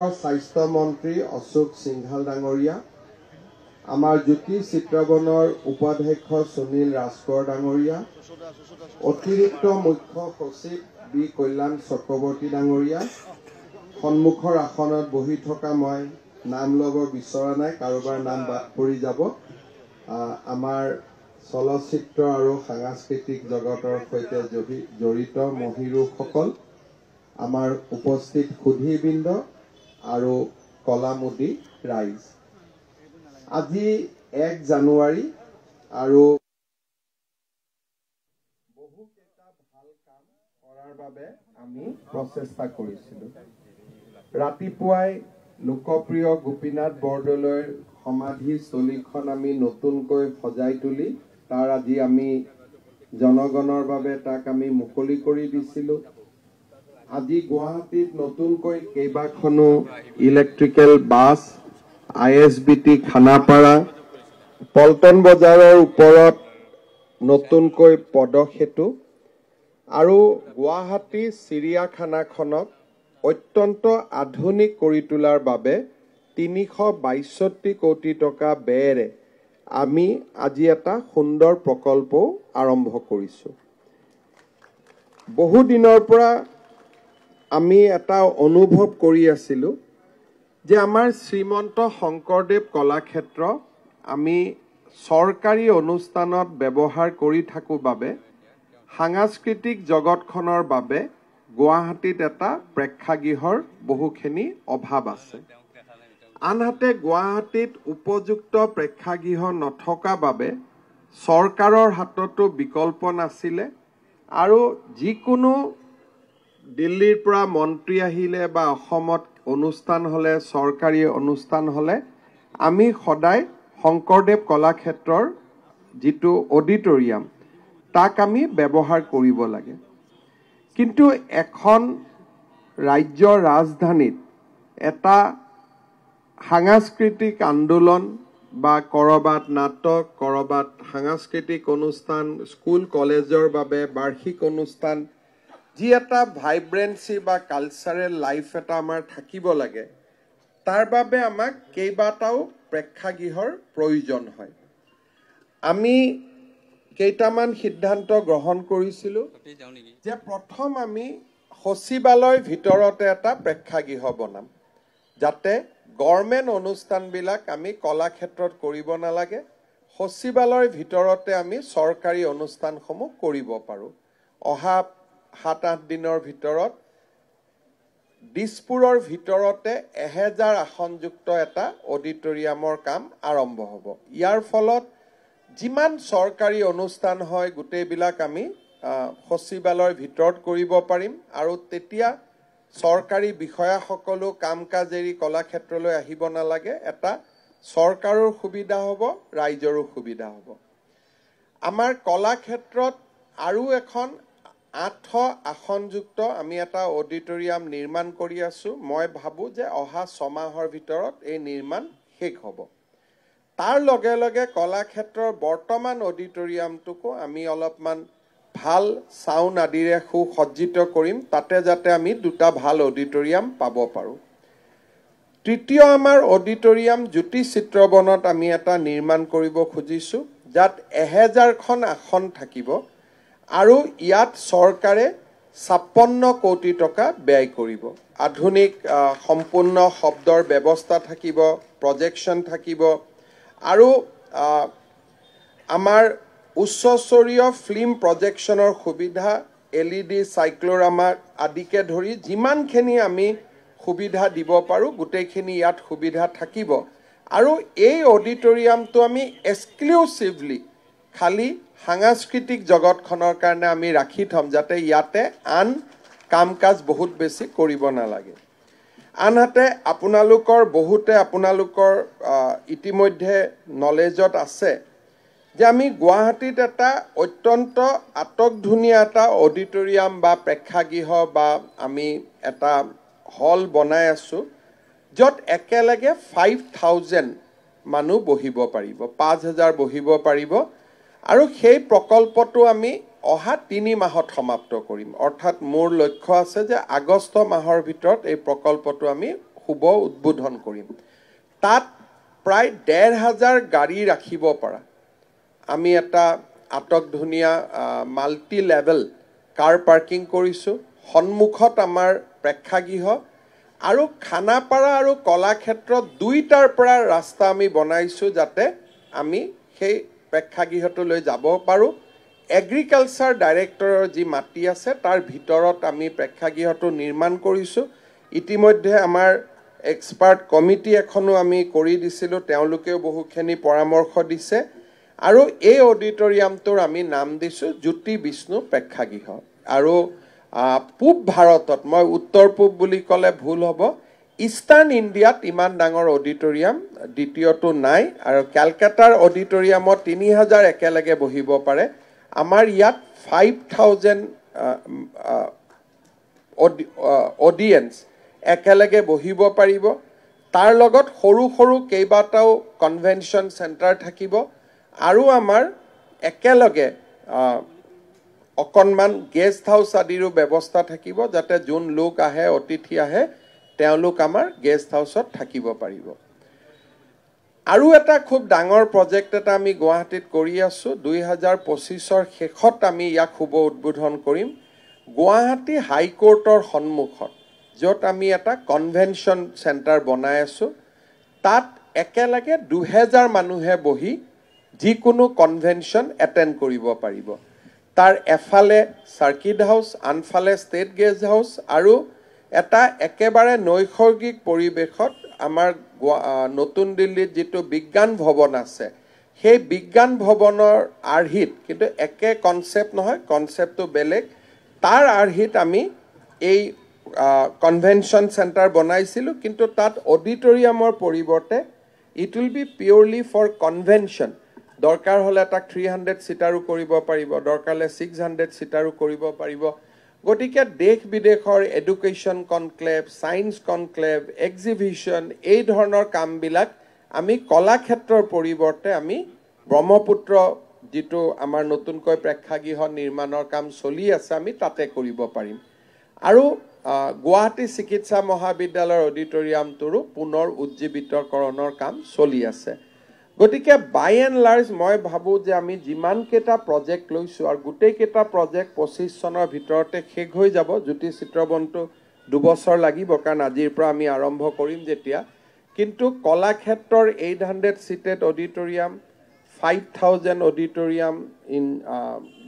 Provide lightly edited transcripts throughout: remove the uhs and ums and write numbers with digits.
স্বাস্থ্য মন্ত্ৰী অশোক সিংঘাল ডাঙৰীয়া, আমাৰ জ্যোতি চিত্ৰবনৰ উপাধ্যক্ষ সুনীল ৰাজকোঁৱৰ ডাঙৰীয়া, অতিৰিক্ত মুখ্য সচিব বি কল্যাণ চক্ৰৱৰ্তী ডাঙৰীয়া, সন্মুখৰ আসনত বহি থকা মই নাম ল'ব বিচৰা নাই, কাৰোবাৰ নাম বাদ পৰি যাব। আমাৰ চলচ্চিত্ৰ আৰু সাংস্কৃতিক জগতৰ সৈতে জড়িত মহিৰুসকল, আমাৰ উপস্থিত সুধীবৃন্দ আৰু কলামুদী ৰাইজ, আজি 1 জানুৱাৰী আৰু বহুকেইটা ভাল কাম কৰাৰ বাবে আমি প্ৰচেষ্টা কৰিছিলোঁ। ৰাতিপুৱাই লোকপ্ৰিয় গোপীনাথ বৰদলৈৰ সমাধিস্থলীখন আমি নতুনকৈ সজাই তুলি তাৰ আজি আমি জনগণৰ বাবে তাক আমি মুকলি কৰি দিছিলোঁ। আজি গুৱাহাটীত নতুনকৈ কেইবাখনো electrical bus, ISBT Khanapara, Paltan বজাৰৰ ওপৰত নতুনকৈ পদসেতু আৰু গুৱাহাটী চিৰিয়াখানাখনক অত্যন্ত আধুনিক কৰি তোলাৰ বাবে 362 কোটি টকা ব্যয়েৰে আমি আজি এটা সুন্দৰ প্ৰকল্প আৰম্ভ কৰিছোঁ। বহু দিনৰ পৰা আমি এটা অনুভৱ কৰি আছিলোঁ যে আমাৰ শ্ৰীমন্ত শংকৰদেৱ কলাক্ষেত্ৰ আমি চৰকাৰী অনুষ্ঠানত ব্যৱহাৰ কৰি থাকোঁ বাবে সাংস্কৃতিক জগতখনৰ বাবে গুৱাহাটীত এটা প্ৰেক্ষাগৃহৰ বহুখিনি অভাৱ আছে। আনহাতে গুৱাহাটীত উপযুক্ত প্ৰেক্ষাগৃহ নথকা বাবে চৰকাৰৰ হাততো বিকল্প নাছিলে আৰু যিকোনো দিল্লীৰ পৰা মন্ত্ৰী আহিলে বা অসমত অনুষ্ঠান হ'লে, চৰকাৰী অনুষ্ঠান হ'লে আমি সদায় শংকৰদেৱ কলাক্ষেত্ৰৰ যিটো অডিটৰিয়াম তাক আমি ব্যৱহাৰ কৰিব লাগে। কিন্তু এখন ৰাজ্যৰ ৰাজধানীত এটা সাংস্কৃতিক আন্দোলন বা কৰবাত নাটক, কৰবাত সাংস্কৃতিক অনুষ্ঠান, স্কুল কলেজৰ বাবে বাৰ্ষিক অনুষ্ঠান, যি এটা ভাইব্ৰেঞ্চি বা কালচাৰেল লাইফ এটা আমাৰ থাকিব লাগে, তাৰ বাবে আমাক কেইবাটাও প্ৰেক্ষাগৃহৰ প্ৰয়োজন হয়। আমি কেইটামান সিদ্ধান্ত গ্ৰহণ কৰিছিলোঁ যে প্ৰথম আমি সচিবালয়ৰ ভিতৰতে এটা প্ৰেক্ষাগৃহ বনাম, যাতে গভৰ্ণমেণ্ট অনুষ্ঠানবিলাক আমি কলাক্ষেত্ৰত কৰিব নালাগে, সচিবালয়ৰ ভিতৰতে আমি চৰকাৰী অনুষ্ঠানসমূহ কৰিব পাৰোঁ। অহা 7-8 দিনৰ ভিতৰত দিছপুৰৰ ভিতৰতে 1000 আসনযুক্ত এটা অডিটৰিয়ামৰ কাম আৰম্ভ হ'ব। ইয়াৰ ফলত যিমান চৰকাৰী অনুষ্ঠান হয় গোটেইবিলাক আমি সচিবালয়ৰ ভিতৰত কৰিব পাৰিম আৰু তেতিয়া চৰকাৰী বিষয়াসকলো কাম কাজ এৰি কলাক্ষেত্ৰলৈ আহিব নালাগে। এটা চৰকাৰৰ সুবিধা হ'ব, ৰাইজৰো সুবিধা হ'ব। আমাৰ কলাক্ষেত্ৰত আৰু এখন 800 আসনযুক্ত আমি এটা অডিটৰিয়াম নিৰ্মাণ কৰি আছোঁ। মই ভাবোঁ যে অহা 6 মাহৰ ভিতৰত এই নিৰ্মাণ শেষ হ'ব। তাৰ লগে লগে কলাক্ষেত্ৰৰ বৰ্তমান অডিটৰিয়ামটোকো আমি অলপমান ভাল চাউণ্ড আদিৰে সুসজ্জিত কৰিম, তাতে যাতে আমি 2টা ভাল অডিটৰিয়াম পাব পাৰোঁ। তৃতীয় আমাৰ অডিটৰিয়াম জ্যোতি চিত্ৰবনত আমি এটা নিৰ্মাণ কৰিব খুজিছোঁ, যাত 1000খন আসন থাকিব আৰু ইয়াত চৰকাৰে 56 কোটি টকা ব্যয় কৰিব। আধুনিক সম্পূৰ্ণ শব্দৰ ব্যৱস্থা থাকিব, প্ৰজেকশ্যন থাকিব আৰু আমাৰ উচ্চস্তৰীয় ফিল্ম প্ৰজেকশ্যনৰ সুবিধা, LED চাইক্লৰামা আদিকে ধৰি যিমানখিনি আমি সুবিধা দিব পাৰোঁ গোটেইখিনি ইয়াত সুবিধা থাকিব। আৰু এই অডিটৰিয়ামটো আমি এক্সক্লুচিভলি খালি সাংস্কৃতিক জগতখনৰ কাৰণে আমি ৰাখি থ'ম, যাতে ইয়াতে আন কাম কাজ বহুত বেছি কৰিব নালাগে। আনহাতে বহুতে আপোনালোকৰ ইতিমধ্যে নলেজত আছে যে আমি গুৱাহাটীত এটা অত্যন্ত আটকধুনীয়া এটা অডিটৰিয়াম বা প্ৰেক্ষাগৃহ বা আমি এটা হল বনাই আছোঁ, য'ত একেলগে 5000 মানুহ বহিব পাৰিব, 5000 বহিব পাৰিব। আৰু সেই প্ৰকল্পটো আমি অহা 3 মাহত সমাপ্ত কৰিম। অৰ্থাৎ মোৰ লক্ষ্য আছে যে আগষ্ট মাহৰ ভিতৰত এই প্ৰকল্পটো আমি শুভ উদ্বোধন কৰিম তাত প্ৰায় ১,৫০০ গাড়ী ৰাখিব পৰা আমি এটা আটকধুনীয়া মাল্টি লেভেল কাৰ পাৰ্কিং কৰিছোঁ সন্মুখত আমাৰ প্ৰেক্ষাগৃহ আৰু খানাপাৰা আৰু কলাক্ষেত্ৰ দুইটাৰ পৰা ৰাস্তা আমি বনাইছোঁ যাতে আমি সেই প্ৰেক্ষাগৃহটোলৈ যাব পাৰোঁ এগ্ৰিকালচাৰ ডাইৰেক্টৰৰ যি মাটি আছে তাৰ ভিতৰত আমি প্ৰেক্ষাগৃহটো নিৰ্মাণ কৰিছোঁ ইতিমধ্যে আমাৰ এক্সপাৰ্ট কমিটি এখনো আমি কৰি দিছিলোঁ তেওঁলোকেও বহুখিনি পৰামৰ্শ দিছে আৰু এই অডিটৰিয়ামটোৰ আমি নাম দিছোঁ জ্যোতি বিষ্ণু প্ৰেক্ষাগৃহ আৰু পূব ভাৰতত মই উত্তৰ পূব বুলি ক'লে ভুল হ'ব ইষ্টাৰ্ণ ইণ্ডিয়াত ইমান ডাঙৰ অডিটৰিয়াম দ্বিতীয়টো নাই আৰু কেলকাতাৰ অডিটৰিয়ামত ৩,০০০ একেলগে বহিব পাৰে আমাৰ ইয়াত 5,000 অডিয়েন্স একেলগে বহিব পাৰিব তাৰ লগত সৰু সৰু কেইবাটাও কনভেনশ্যন চেণ্টাৰ থাকিব আৰু আমাৰ একেলগে অকণমান গেষ্ট হাউচ আদিৰো ব্যৱস্থা থাকিব যাতে যোন লোক আহে অতিথি আহে তেওঁলোক আমাৰ গেষ্ট হাউচত থাকিব পাৰিব আৰু এটা খুব ডাঙৰ প্ৰজেক্ট এটা আমি গুৱাহাটীত কৰি আছোঁ ২০২৫ৰ শেষত আমি ইয়াক শুভ উদ্বোধন কৰিম গুৱাহাটী হাইকোৰ্টৰ সন্মুখত য'ত আমি এটা কনভেনশ্যন চেণ্টাৰ বনাই আছোঁ তাত একেলগে ২,০০০ মানুহে বহি যিকোনো কনভেনশ্যন এটেণ্ড কৰিব পাৰিব তাৰ এফালে চাৰ্কিট হাউচ আনফালে ষ্টেট গেষ্ট হাউচ আৰু এটা একেবাৰে নৈসৰ্গিক পৰিৱেশত আমাৰ নতুন দিল্লীত যিটো বিজ্ঞান ভৱন আছে সেই বিজ্ঞান ভৱনৰ আৰ্হিত কিন্তু একে কনচেপ্ট নহয় কনচেপ্টটো বেলেগ তাৰ আৰ্হিত আমি এই কনভেনশ্যন চেণ্টাৰ বনাইছিলোঁ কিন্তু তাত অডিটৰিয়ামৰ পৰিৱৰ্তে it will be purely for convention দৰকাৰ হ'লে তাক 300 চিটাৰো কৰিব পাৰিব দৰকাৰ হ'লে 600 চিটাৰো কৰিব পাৰিব গতিকে দেশ বিদেশৰ education conclave science conclave exhibition এই ধৰণৰ কামবিলাক আমি কলাক্ষেত্ৰৰ পৰিৱৰ্তে আমি ব্ৰহ্মপুত্ৰ যিটো আমাৰ নতুনকৈ প্ৰেক্ষাগৃহ নিৰ্মাণৰ কাম চলি আছে আমি তাতে কৰিব পাৰিম আৰু গুৱাহাটী চিকিৎসা মহাবিদ্যালয়ৰ অডিটৰিয়ামটোৰো পুনৰ উজ্জীৱিতকৰণৰ কাম চলি আছে গতিকে বাই এণ্ড লাৰ্জ মই ভাবোঁ যে আমি যিমানকেইটা প্ৰজেক্ট লৈছোঁ আৰু গোটেইকেইটা প্ৰজেক্ট ২৫ চনৰ ভিতৰতে শেষ হৈ যাব জ্যোতি চিত্ৰবনটো ২ বছৰ লাগিব কাৰণ আজিৰ পৰা আমি আৰম্ভ কৰিম যেতিয়া কিন্তু কলাক্ষেত্ৰৰ 800 চিটেড অডিটৰিয়াম 5,000 অডিটৰিয়াম ইন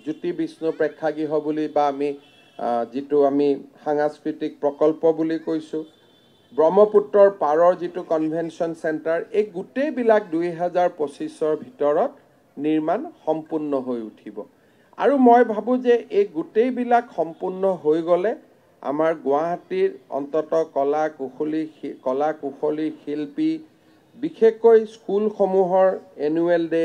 জ্যোতি বিষ্ণু প্ৰেক্ষাগৃহ বুলি বা আমি যিটো আমি সাংস্কৃতিক প্ৰকল্প বুলি কৈছোঁ ব্ৰহ্মপুত্ৰৰ পাৰৰ যিটো কনভেনশ্যন চেণ্টাৰ এই গোটেইবিলাক ২০২৫ৰ ভিতৰত নিৰ্মাণ সম্পূৰ্ণ হৈ উঠিব আৰু মই ভাবোঁ যে এই গোটেইবিলাক সম্পূৰ্ণ হৈ গ'লে আমাৰ গুৱাহাটীৰ অন্ততঃ কলা কুশলী শিল্পী বিশেষকৈ স্কুলসমূহৰ এনুৱেল ডে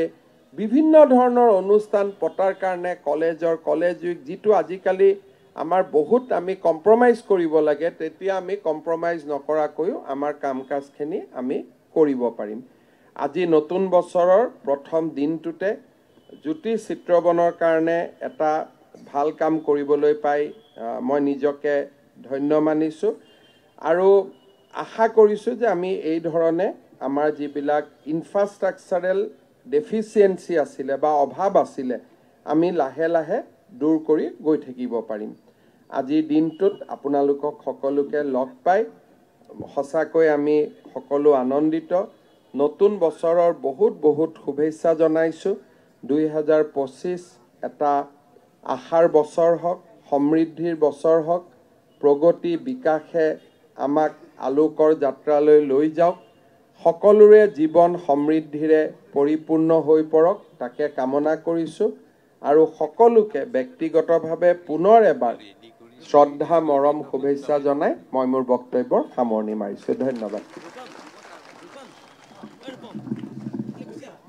বিভিন্ন ধৰণৰ অনুষ্ঠান পতাৰ কাৰণে কলেজ উইক যিটো আজিকালি আমাৰ বহুত আমি কম্প্ৰমাইজ কৰিব লাগে তেতিয়া আমি কম্প্ৰমাইজ নকৰাকৈও আমাৰ কাম কাজখিনি আমি কৰিব পাৰিম আজি নতুন বছৰৰ প্ৰথম দিনটোতে জ্যোতি চিত্ৰবনৰ কাৰণে এটা ভাল কাম কৰিবলৈ পাই মই নিজকে ধন্য মানিছোঁ আৰু আশা কৰিছোঁ যে আমি এই ধৰণে আমাৰ যিবিলাক ইনফ্ৰাষ্ট্ৰাকচাৰেল ডেফিচিয়েঞ্চি আছিলে বা অভাৱ আছিলে আমি লাহে লাহে দূৰ কৰি গৈ থাকিব পাৰিম আজিৰ দিনটোত আপোনালোকক সকলোকে লগ পাই সঁচাকৈ আমি সকলো আনন্দিত নতুন বছৰৰ বহুত শুভেচ্ছা জনাইছোঁ ২০২৫ এটা আশাৰ বছৰ হওক সমৃদ্ধিৰ বছৰ হওক প্ৰগতি বিকাশে আমাক আলোকৰ যাত্ৰালৈ লৈ যাওক সকলোৰে জীৱন সমৃদ্ধিৰে পৰিপূৰ্ণ হৈ পৰক তাকে কামনা কৰিছোঁ আৰু সকলোকে ব্যক্তিগতভাৱে পুনৰ এবাৰ শ্ৰদ্ধা মৰম শুভেচ্ছা জনাই মই মোৰ বক্তব্যৰ সামৰণি মাৰিছোঁ ধন্যবাদ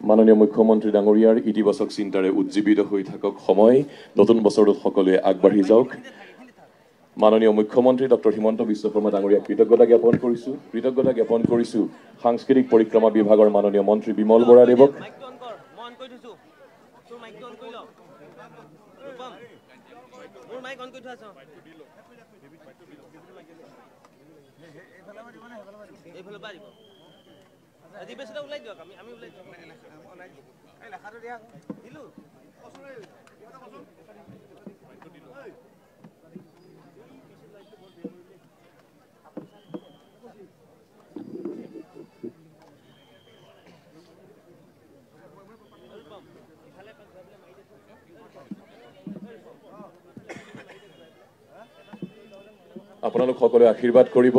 মাননীয় মুখ্যমন্ত্ৰী ডাঙৰীয়াৰ ইতিবাচক চিন্তাৰে উজ্জীৱিত হৈ থাকক সময় নতুন বছৰত সকলোৱে আগবাঢ়ি যাওক মাননীয় মুখ্যমন্ত্ৰী ডক্টৰ হিমন্ত বিশ্ব শৰ্মা ডাঙৰীয়াক কৃতজ্ঞতা জ্ঞাপন কৰিছোঁ সাংস্কৃতিক পৰিক্ৰমা বিভাগৰ মাননীয় মন্ত্ৰী বিমল বৰাদেৱক আপোনালোক সকলোৱে আশীৰ্বাদ কৰিব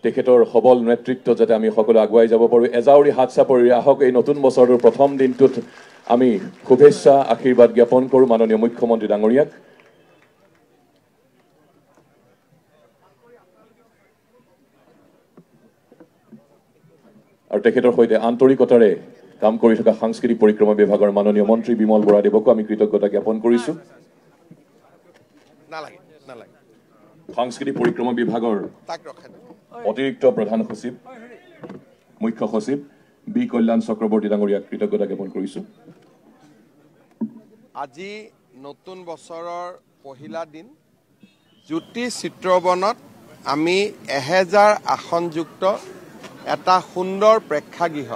তেখেতৰ সবল নেতৃত্ব যাতে আমি সকলোৱে আগুৱাই যাব পাৰোঁ এজাউৰি হাত চাপৰি আহক এই নতুন বছৰৰ প্ৰথম দিনটোত আমি শুভেচ্ছা আশীৰ্বাদ জ্ঞাপন কৰোঁ মাননীয় মুখ্যমন্ত্ৰী ডাঙৰীয়াক আৰু তেখেতৰ সৈতে আন্তৰিকতাৰে কাম কৰি থকা সাংস্কৃতিক পৰিক্ৰমা বিভাগৰ মাননীয় মন্ত্ৰী বিমল বৰাদেৱকো আমি কৃতজ্ঞতা জ্ঞাপন কৰিছোঁ সাংস্কৃতিক পৰিক্ৰমা বিভাগৰ অতিৰিক্ত প্ৰধান সচিব মুখ্য সচিব বি কল্যাণ চক্ৰৱৰ্তী ডাঙৰীয়াক কৃতজ্ঞতা জ্ঞাপন কৰিছোঁ আজি নতুন বছৰৰ পহিলা দিন জ্যোতি চিত্ৰবনত আমি 1000 আসনযুক্ত এটা সুন্দৰ প্ৰেক্ষাগৃহ